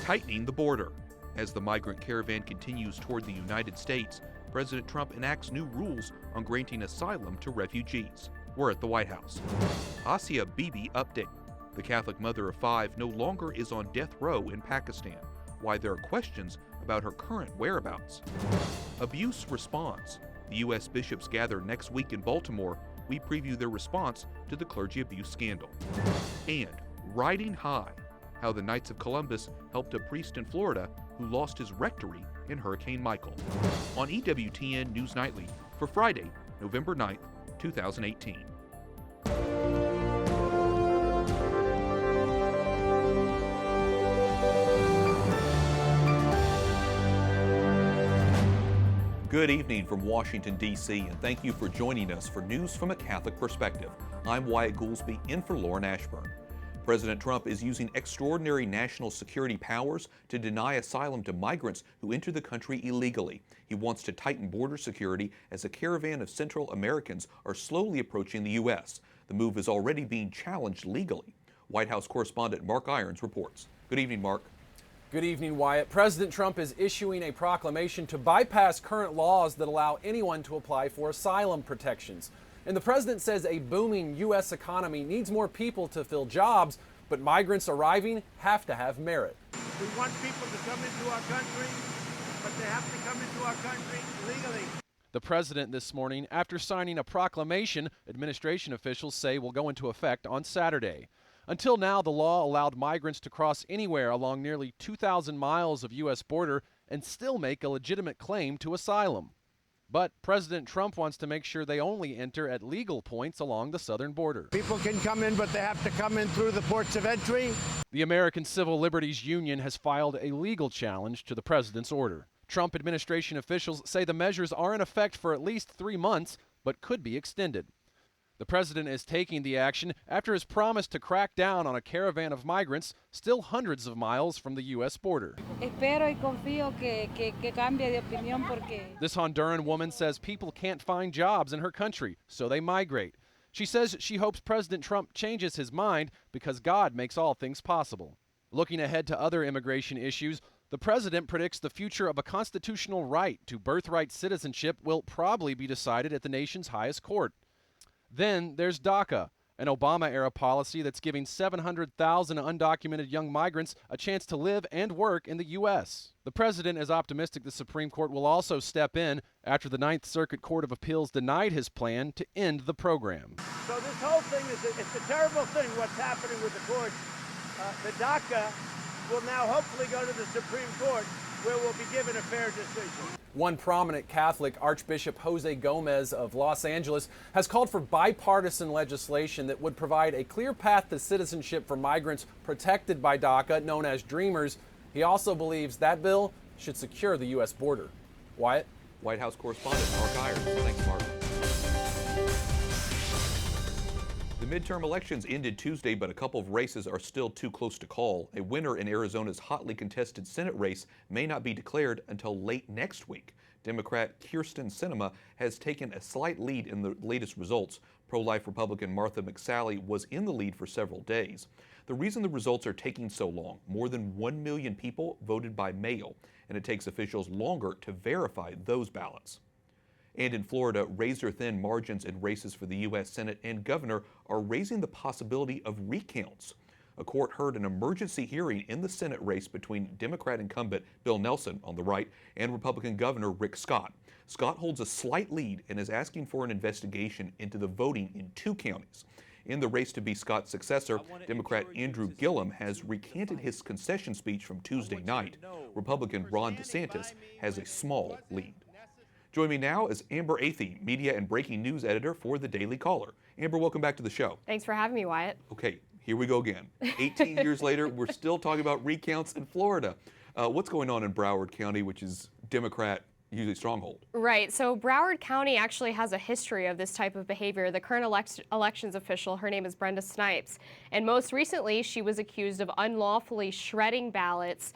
tightening the border. As the migrant caravan continues toward the United States, President Trump enacts new rules on granting asylum to refugees. We're at the White House. Asia Bibi update. The Catholic mother of 5 no longer is on death row in Pakistan. Why there are questions about her current whereabouts. Abuse response. The U.S. bishops gather next week in Baltimore. We preview their response to the clergy abuse scandal. And riding high. How the Knights of Columbus helped a priest in Florida who lost his rectory in Hurricane Michael. On EWTN News Nightly for Friday, November 9th, 2018. Good evening from Washington, D.C., and thank you for joining us for News from a Catholic Perspective. I'm Wyatt Goolsby, in for Lauren Ashburn. President Trump is using extraordinary national security powers to deny asylum to migrants who enter the country illegally. He wants to tighten border security as a caravan of Central Americans are slowly approaching the U.S. The move is already being challenged legally. White House correspondent Mark Irons reports. Good evening, Mark. Good evening, Wyatt. President Trump is issuing a proclamation to bypass current laws that allow anyone to apply for asylum protections. And the president says a booming U.S. economy needs more people to fill jobs, but migrants arriving have to have merit. We want people to come into our country, but they have to come into our country legally. The president this morning, after signing a proclamation administration officials say will go into effect on Saturday. Until now, the law allowed migrants to cross anywhere along nearly 2,000 miles of U.S. border and still make a legitimate claim to asylum. But President Trump wants to make sure they only enter at legal points along the southern border. People can come in, but they have to come in through the ports of entry. The American Civil Liberties Union has filed a legal challenge to the president's order. Trump administration officials say the measures are in effect for at least 3 months, but could be extended. The president is taking the action after his promise to crack down on a caravan of migrants still hundreds of miles from the U.S. border. This Honduran woman says people can't find jobs in her country, so they migrate. She says she hopes President Trump changes his mind because God makes all things possible. Looking ahead to other immigration issues, the president predicts the future of a constitutional right to birthright citizenship will probably be decided at the nation's highest court. Then there's DACA, an Obama-era policy that's giving 700,000 undocumented young migrants a chance to live and work in the U.S. The president is optimistic the Supreme Court will also step in after the Ninth Circuit Court of Appeals denied his plan to end the program. So this whole thing it's a terrible thing what's happening with the courts. The DACA will now hopefully go to the Supreme Court, where we'll be given a fair decision. One prominent Catholic, Archbishop Jose Gomez of Los Angeles, has called for bipartisan legislation that would provide a clear path to citizenship for migrants protected by DACA, known as Dreamers. He also believes that bill should secure the U.S. border. Wyatt? White House correspondent Mark Irons. Thanks, Mark. The midterm elections ended Tuesday, but a couple of races are still too close to call. A winner in Arizona's hotly contested Senate race may not be declared until late next week. Democrat Kyrsten Sinema has taken a slight lead in the latest results. Pro-life Republican Martha McSally was in the lead for several days. The reason the results are taking so long, more than 1 million people voted by mail, and it takes officials longer to verify those ballots. And in Florida, razor-thin margins in races for the U.S. Senate and governor are raising the possibility of recounts. A court heard an emergency hearing in the Senate race between Democrat incumbent Bill Nelson on the right and Republican Governor Rick Scott. Scott holds a slight lead and is asking for an investigation into the voting in 2 counties. In the race to be Scott's successor, Democrat Andrew Gillum has recanted his concession speech from Tuesday night. Republican Ron DeSantis has a small lead. Join me now is Amber Athey, media and breaking news editor for The Daily Caller. Amber, welcome back to the show. Thanks for having me, Wyatt. Okay, here we go again. 18 years later, we're still talking about recounts in Florida. What's going on in Broward County, which is Democrat usually stronghold? Right. So Broward County actually has a history of this type of behavior. The current elections official, her name is Brenda Snipes, and most recently she was accused of unlawfully shredding ballots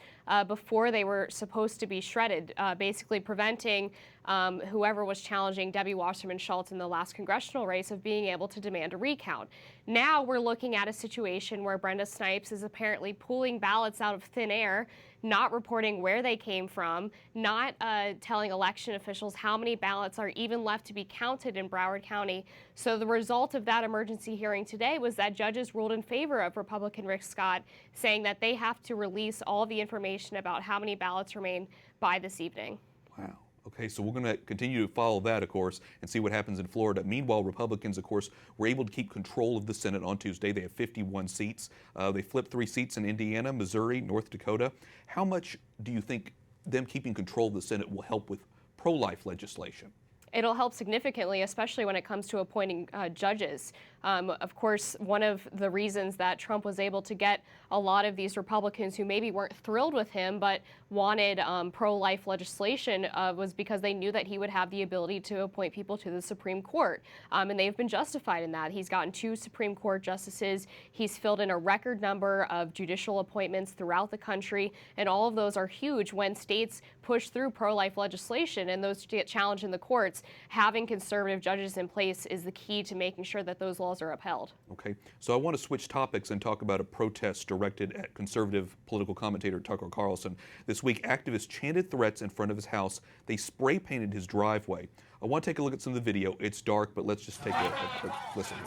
before they were supposed to be shredded, basically preventing whoever was challenging Debbie Wasserman Schultz in the last congressional race of being able to demand a recount. Now we're looking at a situation where Brenda Snipes is apparently pulling ballots out of thin air, not reporting where they came from, not telling election officials how many ballots are even left to be counted in Broward County. So the result of that emergency hearing today was that judges ruled in favor of Republican Rick Scott, saying that they have to release all the information about how many ballots remain by this evening. Wow. Okay, so we're going to continue to follow that, of course, and see what happens in Florida. Meanwhile, Republicans, of course, were able to keep control of the Senate on Tuesday. They have 51 seats. They flipped 3 seats in Indiana, Missouri, North Dakota. How much do you think them keeping control of the Senate will help with pro-life legislation? It'll help significantly, especially when it comes to appointing judges. Of course, one of the reasons that Trump was able to get a lot of these Republicans who maybe weren't thrilled with him but wanted pro-life legislation was because they knew that he would have the ability to appoint people to the Supreme Court. And they've been justified in that. He's gotten 2 Supreme Court justices. He's filled in a record number of judicial appointments throughout the country. And all of those are huge when states push through pro-life legislation and those get challenged in the courts. Having conservative judges in place is the key to making sure that those laws are upheld. Okay, so I want to switch topics and talk about a protest directed at conservative political commentator Tucker Carlson. This week, activists chanted threats in front of his house. They spray painted his driveway. I want to take a look at some of the video. It's dark, but let's just take a quick listen.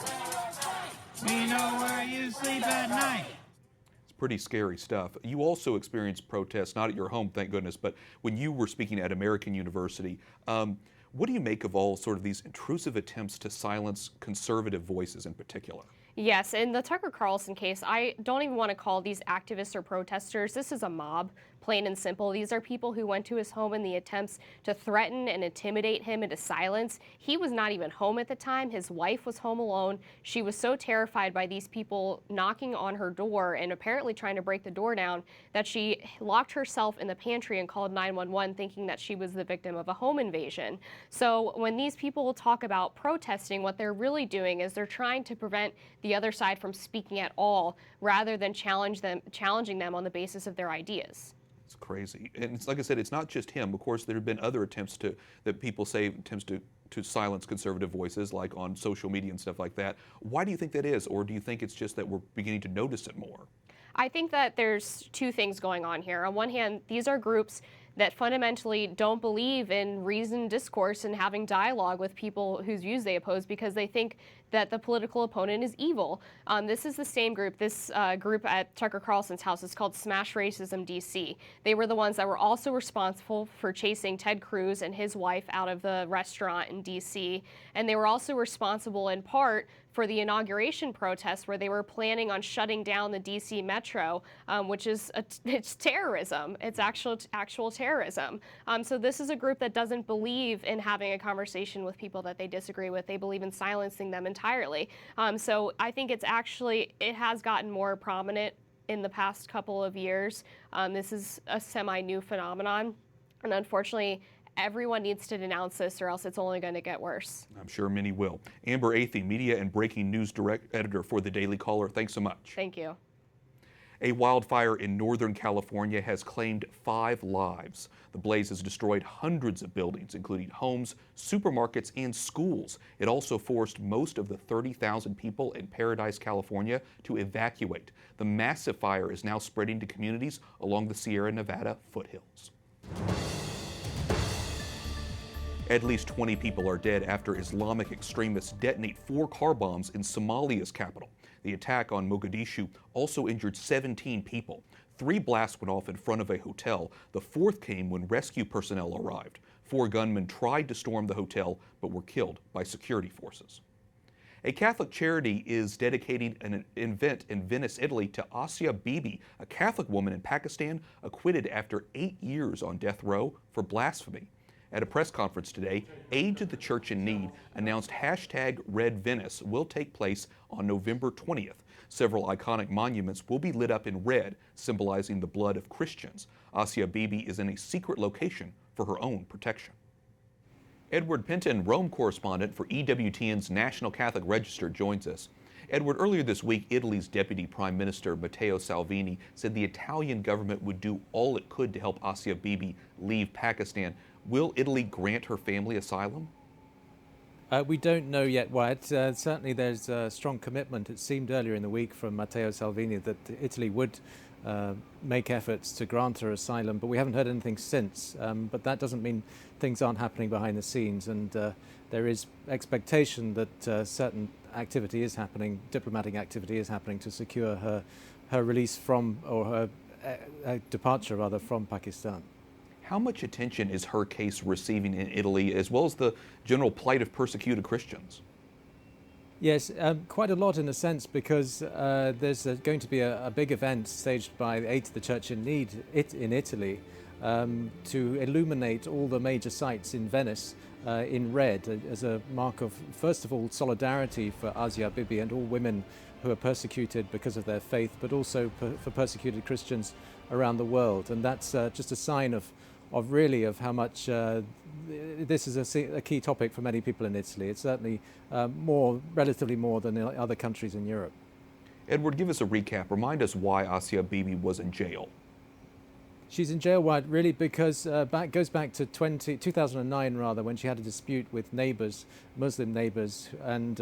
We know where you sleep at night. It's pretty scary stuff. You also experienced protests, not at your home, thank goodness, but when you were speaking at American University. What do you make of all sort of these intrusive attempts to silence conservative voices in particular? Yes, in the Tucker Carlson case, I don't even want to call these activists or protesters. This is a mob, plain and simple. These are people who went to his home in the attempts to threaten and intimidate him into silence. He was not even home at the time. His wife was home alone. She was so terrified by these people knocking on her door and apparently trying to break the door down that she locked herself in the pantry and called 911 thinking that she was the victim of a home invasion. So when these people talk about protesting, what they're really doing is they're trying to prevent the other side from speaking at all rather than challenging them on the basis of their ideas. It's crazy. And it's, like I said, it's not just him. Of course, there have been other attempts that people say attempts to silence conservative voices, like on social media and stuff like that. Why do you think that is? Or do you think it's just that we're beginning to notice it more? I think that there's 2 things going on here. On one hand, these are groups that fundamentally don't believe in reasoned discourse and having dialogue with people whose views they oppose because they think that the political opponent is evil. This is the same group. This group at Tucker Carlson's house is called Smash Racism DC. They were the ones that were also responsible for chasing Ted Cruz and his wife out of the restaurant in DC. And they were also responsible in part for the inauguration protest where they were planning on shutting down the DC Metro, which is it's terrorism. It's actual terrorism. So this is a group that doesn't believe in having a conversation with people that they disagree with. They believe in silencing them entirely. So I think it has gotten more prominent in the past couple of years. This is a semi-new phenomenon, and unfortunately, everyone needs to denounce this or else it's only going to get worse. I'm sure many will. Amber Athey, Media and Breaking News Editor for the Daily Caller, thanks so much. Thank you. A wildfire in Northern California has claimed 5 lives. The blaze has destroyed hundreds of buildings, including homes, supermarkets, and schools. It also forced most of the 30,000 people in Paradise, California, to evacuate. The massive fire is now spreading to communities along the Sierra Nevada foothills. At least 20 people are dead after Islamic extremists detonate 4 car bombs in Somalia's capital. The attack on Mogadishu also injured 17 people. 3 blasts went off in front of a hotel. The 4th came when rescue personnel arrived. 4 gunmen tried to storm the hotel but were killed by security forces. A Catholic charity is dedicating an event in Venice, Italy to Asia Bibi, a Catholic woman in Pakistan acquitted after 8 years on death row for blasphemy. At a press conference today, Aid to the Church in Need announced #RedVenice will take place on November 20th. Several iconic monuments will be lit up in red, symbolizing the blood of Christians. Asia Bibi is in a secret location for her own protection. Edward Penton, Rome correspondent for EWTN's National Catholic Register, joins us. Edward, earlier this week, Italy's Deputy Prime Minister Matteo Salvini said the Italian government would do all it could to help Asia Bibi leave Pakistan. Will Italy grant her family asylum? We don't know yet, Wyatt. Certainly there's a strong commitment, it seemed earlier in the week, from Matteo Salvini that Italy would make efforts to grant her asylum, but we haven't heard anything since. But that doesn't mean things aren't happening behind the scenes, and there is expectation that certain activity is happening, diplomatic activity is happening to secure her release from, or her departure rather, from Pakistan. How much attention is her case receiving in Italy, as well as the general plight of persecuted Christians? Yes, quite a lot in a sense, because there's going to be a big event staged by Aid to the Church in Need in Italy to illuminate all the major sites in Venice in red as a mark of, first of all, solidarity for Asia Bibi and all women who are persecuted because of their faith, but also for persecuted Christians around the world. And that's just a sign of how much this is a key topic for many people in Italy. It's certainly relatively more than in other countries in Europe. Edward, give us a recap. Remind us why Asia Bibi was in jail. She's in jail, Wyatt, really because goes back to 2009 rather, when she had a dispute with neighbours, Muslim neighbours, and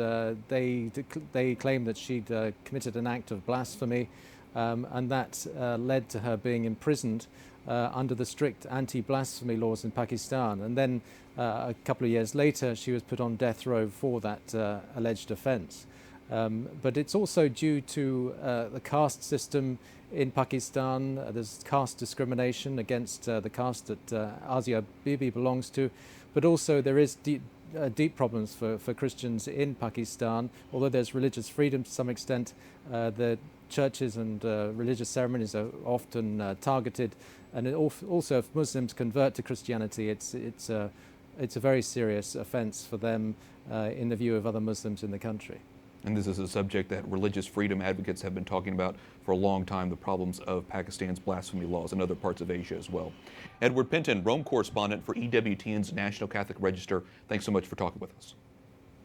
they claimed that she'd committed an act of blasphemy, and that led to her being imprisoned under the strict anti-blasphemy laws in Pakistan. And then a couple of years later, she was put on death row for that alleged offence. But it's also due to the caste system in Pakistan. There's caste discrimination against the caste that Asia Bibi belongs to, but also there is deep problems for Christians in Pakistan. Although there's religious freedom to some extent, the churches and religious ceremonies are often targeted, and also if Muslims convert to Christianity, it's a very serious offence for them in the view of other Muslims in the country. And this is a subject that religious freedom advocates have been talking about for a long time, the problems of Pakistan's blasphemy laws and other parts of Asia as well. Edward Penton, Rome correspondent for EWTN's National Catholic Register, thanks so much for talking with us.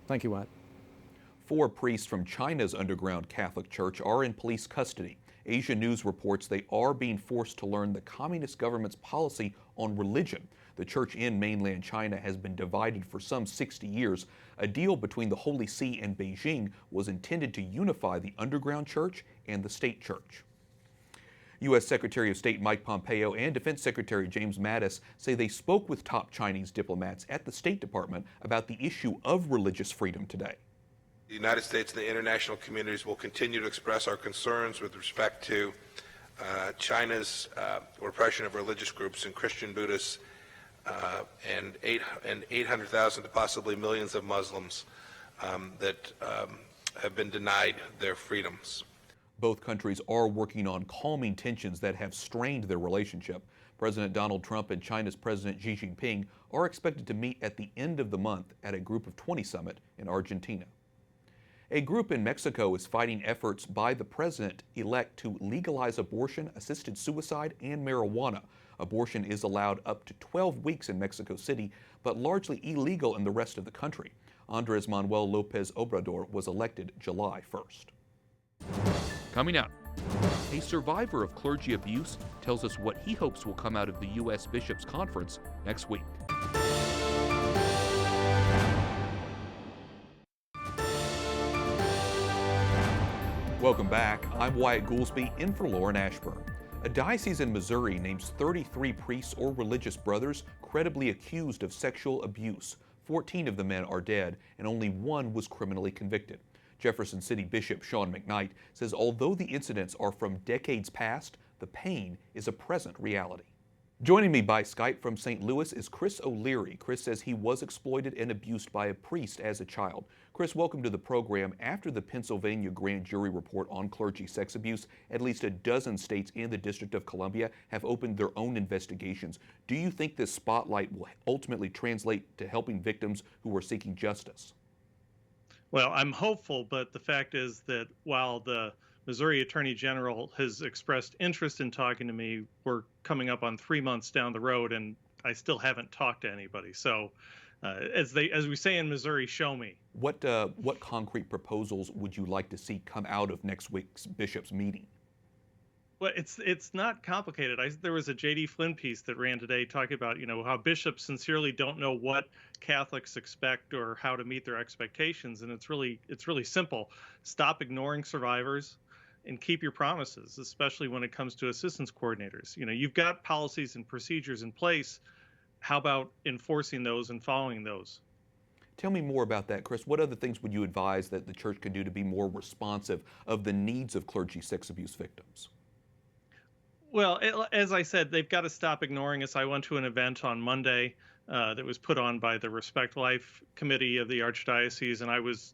Thank you, Wyatt. 4 priests from China's underground Catholic Church are in police custody. Asia News reports they are being forced to learn the communist government's policy on religion. The church in mainland China has been divided for some 60 years. A deal between the Holy See and Beijing was intended to unify the underground church and the state church. U.S. Secretary of State Mike Pompeo and Defense Secretary James Mattis say they spoke with top Chinese diplomats at the State Department about the issue of religious freedom today. The United States and the international communities will continue to express our concerns with respect to China's repression of religious groups and Christian, Buddhists, and 800,000 to possibly millions of Muslims that have been denied their freedoms. Both countries are working on calming tensions that have strained their relationship. President Donald Trump and China's President Xi Jinping are expected to meet at the end of the month at a Group of 20 summit in Argentina. A group in Mexico is fighting efforts by the president-elect to legalize abortion, assisted suicide, and marijuana. Abortion is allowed up to 12 weeks in Mexico City, but largely illegal in the rest of the country. Andres Manuel Lopez Obrador was elected July 1st. Coming up, a survivor of clergy abuse tells us what he hopes will come out of the U.S. Bishops' Conference next week. Welcome back. I'm Wyatt Goolsby, in for Lauren Ashburn. A diocese in Missouri names 33 priests or religious brothers credibly accused of sexual abuse. 14 of the men are dead, and only 1 was criminally convicted. Jefferson City Bishop Sean McKnight says although the incidents are from decades past, the pain is a present reality. Joining me by Skype from St. Louis is Chris O'Leary. Chris says he was exploited and abused by a priest as a child. Chris, welcome to the program. After the Pennsylvania grand jury report on clergy sex abuse, at least a dozen states and the District of Columbia have opened their own investigations. Do you think this spotlight will ultimately translate to helping victims who are seeking justice? Well, I'm hopeful, but the fact is that while the Missouri Attorney General has expressed interest in talking to me, we're coming up on 3 months down the road, and I still haven't talked to anybody. So, as we say in Missouri, show me. What concrete proposals would you like to see come out of next week's bishops' meeting? Well, it's not complicated. There was a J.D. Flynn piece that ran today talking about, how bishops sincerely don't know what Catholics expect or how to meet their expectations, and it's really simple. Stop ignoring survivors and keep your promises, especially when it comes to assistance coordinators. You've got policies and procedures in place. How about enforcing those and following those? Tell me more about that, Chris. What other things would you advise that the church could do to be more responsive of the needs of clergy sex abuse victims? Well, as I said, they've got to stop ignoring us. I went to an event on Monday that was put on by the Respect Life Committee of the Archdiocese, and I was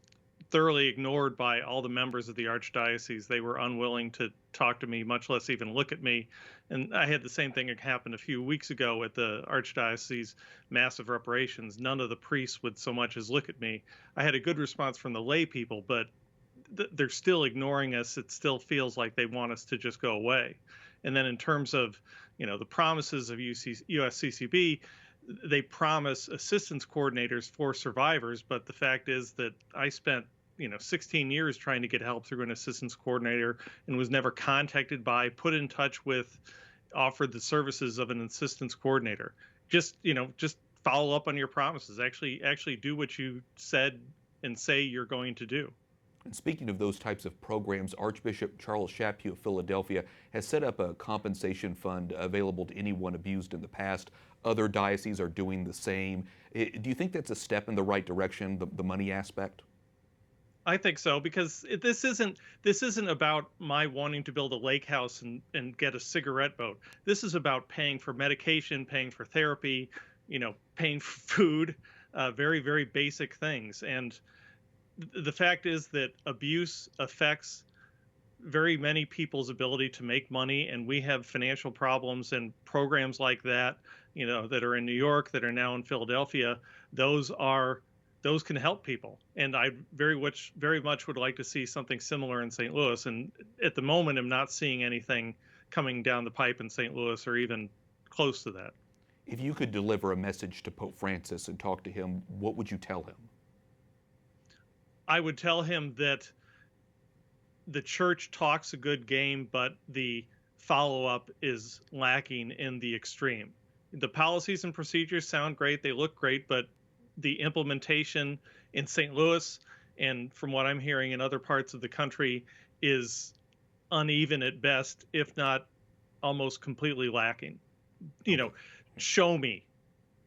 thoroughly ignored by all the members of the Archdiocese. They were unwilling to talk to me, much less even look at me. And I had the same thing that happened a few weeks ago at the Archdiocese massive reparations. None of the priests would so much as look at me. I had a good response from the lay people, but they're still ignoring us. It still feels like they want us to just go away. And then in terms of, the promises of USCCB, they promise assistance coordinators for survivors. But the fact is that I spent, 16 years trying to get help through an assistance coordinator and was never contacted by, put in touch with, offered the services of an assistance coordinator. Just follow up on your promises. Actually do what you said and say you're going to do. And speaking of those types of programs, Archbishop Charles Chaput of Philadelphia has set up a compensation fund available to anyone abused in the past. Other dioceses are doing the same. Do you think that's a step in the right direction, the money aspect? I think so, because this isn't about my wanting to build a lake house and get a cigarette boat. This is about paying for medication, paying for therapy, paying for food, very, very basic things. And the fact is that abuse affects very many people's ability to make money, and we have financial problems, and programs like that, that are in New York, that are now in Philadelphia, those can help people. And I very much would like to see something similar in St. Louis. And at the moment, I'm not seeing anything coming down the pipe in St. Louis or even close to that. If you could deliver a message to Pope Francis and talk to him, what would you tell him? I would tell him that the church talks a good game, but the follow-up is lacking in the extreme. The policies and procedures sound great, they look great, but the implementation in St. Louis and from what I'm hearing in other parts of the country is uneven at best, if not almost completely lacking. Show me.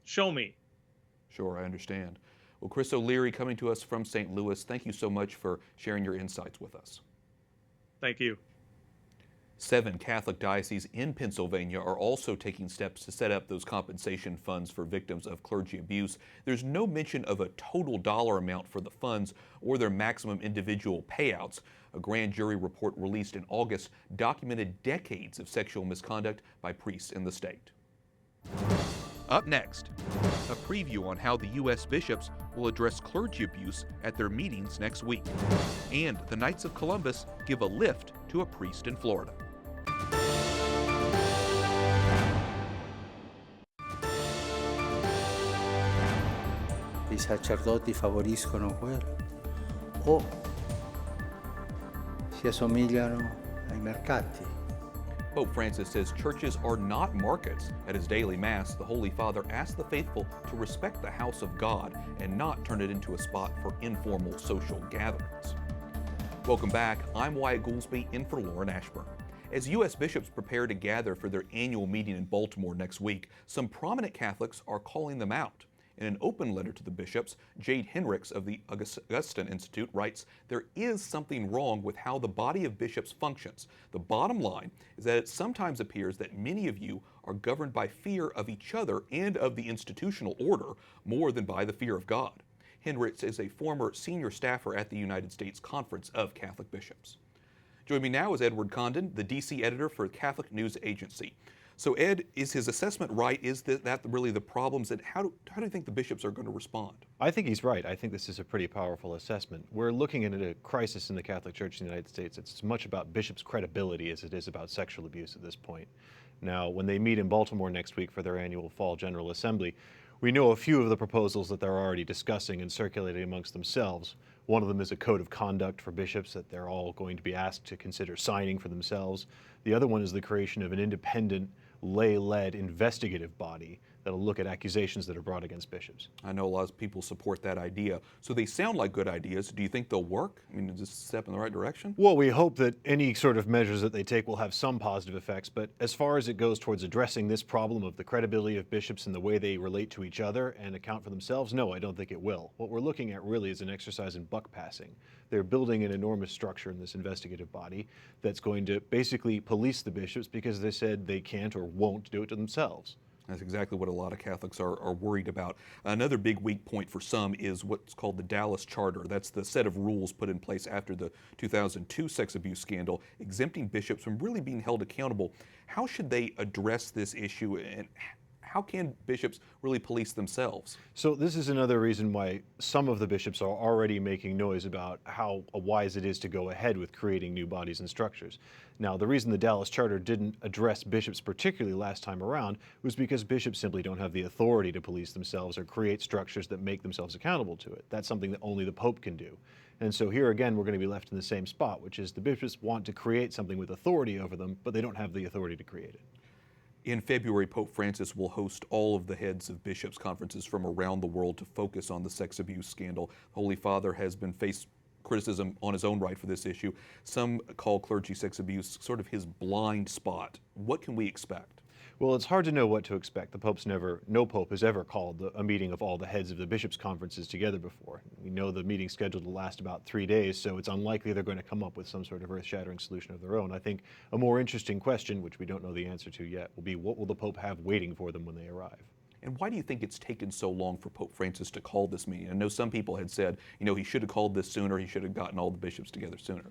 Sure, I understand. Well, Chris O'Leary coming to us from St. Louis, thank you so much for sharing your insights with us. Thank you. 7 Catholic dioceses in Pennsylvania are also taking steps to set up those compensation funds for victims of clergy abuse. There's no mention of a total dollar amount for the funds or their maximum individual payouts. A grand jury report released in August documented decades of sexual misconduct by priests in the state. Up next, a preview on how the U.S. bishops will address clergy abuse at their meetings next week. And the Knights of Columbus give a lift to a priest in Florida. I sacerdoti favoriscono quello o si assomigliano ai mercati. Pope Francis says churches are not markets. At his daily Mass, the Holy Father asked the faithful to respect the house of God and not turn it into a spot for informal social gatherings. Welcome back. I'm Wyatt Goolsby, in for Lauren Ashburn. As U.S. bishops prepare to gather for their annual meeting in Baltimore next week, some prominent Catholics are calling them out. In an open letter to the bishops, Jade Henricks of the Augustine Institute writes, "There is something wrong with how the body of bishops functions. The bottom line is that it sometimes appears that many of you are governed by fear of each other and of the institutional order more than by the fear of God." Henricks is a former senior staffer at the United States Conference of Catholic Bishops. Joining me now is Edward Condon, the D.C. editor for Catholic News Agency. So Ed, is his assessment right? Is that really the problems? And how do you think the bishops are going to respond? I think he's right. I think this is a pretty powerful assessment. We're looking at a crisis in the Catholic Church in the United States. It's as much about bishops' credibility as it is about sexual abuse at this point. Now, when they meet in Baltimore next week for their annual Fall General Assembly, we know a few of the proposals that they're already discussing and circulating amongst themselves. One of them is a code of conduct for bishops that they're all going to be asked to consider signing for themselves. The other one is the creation of an independent, lay-led investigative body that'll look at accusations that are brought against bishops. I know a lot of people support that idea. So they sound like good ideas. Do you think they'll work? I mean, is this a step in the right direction? Well, we hope that any sort of measures that they take will have some positive effects, but as far as it goes towards addressing this problem of the credibility of bishops and the way they relate to each other and account for themselves, no, I don't think it will. What we're looking at really is an exercise in buck passing. They're building an enormous structure in this investigative body that's going to basically police the bishops because they said they can't or won't do it to themselves. That's exactly what a lot of Catholics are worried about. Another big weak point for some is what's called the Dallas Charter. That's the set of rules put in place after the 2002 sex abuse scandal, exempting bishops from really being held accountable. How should they address this issue, and how can bishops really police themselves? So this is another reason why some of the bishops are already making noise about how wise it is to go ahead with creating new bodies and structures. Now, the reason the Dallas Charter didn't address bishops particularly last time around was because bishops simply don't have the authority to police themselves or create structures that make themselves accountable to it. That's something that only the Pope can do. And so here again, we're going to be left in the same spot, which is the bishops want to create something with authority over them, but they don't have the authority to create it. In February, Pope Francis will host all of the heads of bishops' conferences from around the world to focus on the sex abuse scandal. Holy Father has been faced criticism on his own right for this issue. Some call clergy sex abuse sort of his blind spot. What can we expect? Well, it's hard to know what to expect. No pope has ever called a meeting of all the heads of the bishops' conferences together before. We know the meeting's scheduled to last about 3 days, so it's unlikely they're going to come up with some sort of earth-shattering solution of their own. I think a more interesting question, which we don't know the answer to yet, will be what will the Pope have waiting for them when they arrive? And why do you think it's taken so long for Pope Francis to call this meeting? I know some people had said, he should have called this sooner, he should have gotten all the bishops together sooner.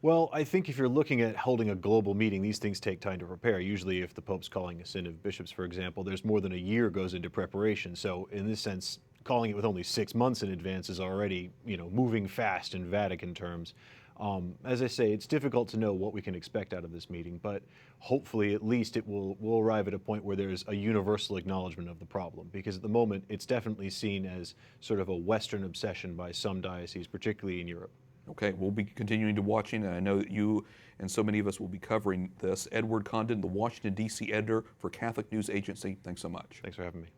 Well, I think if you're looking at holding a global meeting, these things take time to prepare. Usually if the Pope's calling a synod of bishops, for example, there's more than a year goes into preparation. So in this sense, calling it with only 6 months in advance is already, moving fast in Vatican terms. As I say, it's difficult to know what we can expect out of this meeting, but hopefully at least we'll arrive at a point where there's a universal acknowledgement of the problem, because at the moment it's definitely seen as sort of a Western obsession by some dioceses, particularly in Europe. Okay, we'll be continuing to watching, and I know that you and so many of us will be covering this. Edward Condon, the Washington, D.C. editor for Catholic News Agency, thanks so much. Thanks for having me.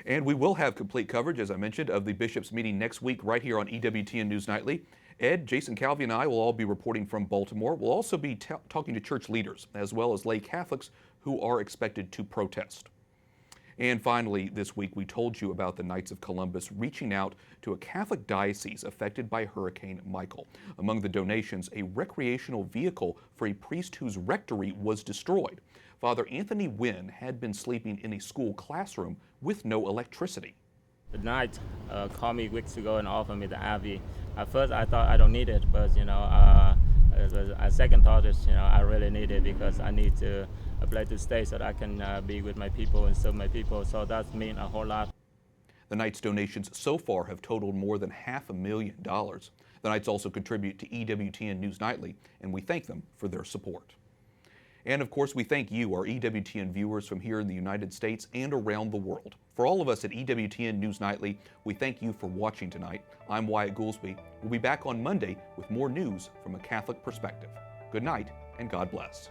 And we will have complete coverage, as I mentioned, of the bishops' meeting next week right here on EWTN News Nightly. Ed, Jason Calvi, and I will all be reporting from Baltimore. We'll also be talking to church leaders, as well as lay Catholics who are expected to protest. And finally, this week, we told you about the Knights of Columbus reaching out to a Catholic diocese affected by Hurricane Michael. Among the donations, a recreational vehicle for a priest whose rectory was destroyed. Father Anthony Wynn had been sleeping in a school classroom with no electricity. The Knight called me weeks ago and offered me the Athey. At first, I thought I don't need it, but a second thought is, I really need it because I need to a place to stay so that I can be with my people and serve my people. So that means a whole lot. The Knights' donations so far have totaled more than $500,000. The Knights also contribute to EWTN News Nightly, and we thank them for their support. And of course, we thank you, our EWTN viewers from here in the United States and around the world. For all of us at EWTN News Nightly, we thank you for watching tonight. I'm Wyatt Goolsby. We'll be back on Monday with more news from a Catholic perspective. Good night, and God bless.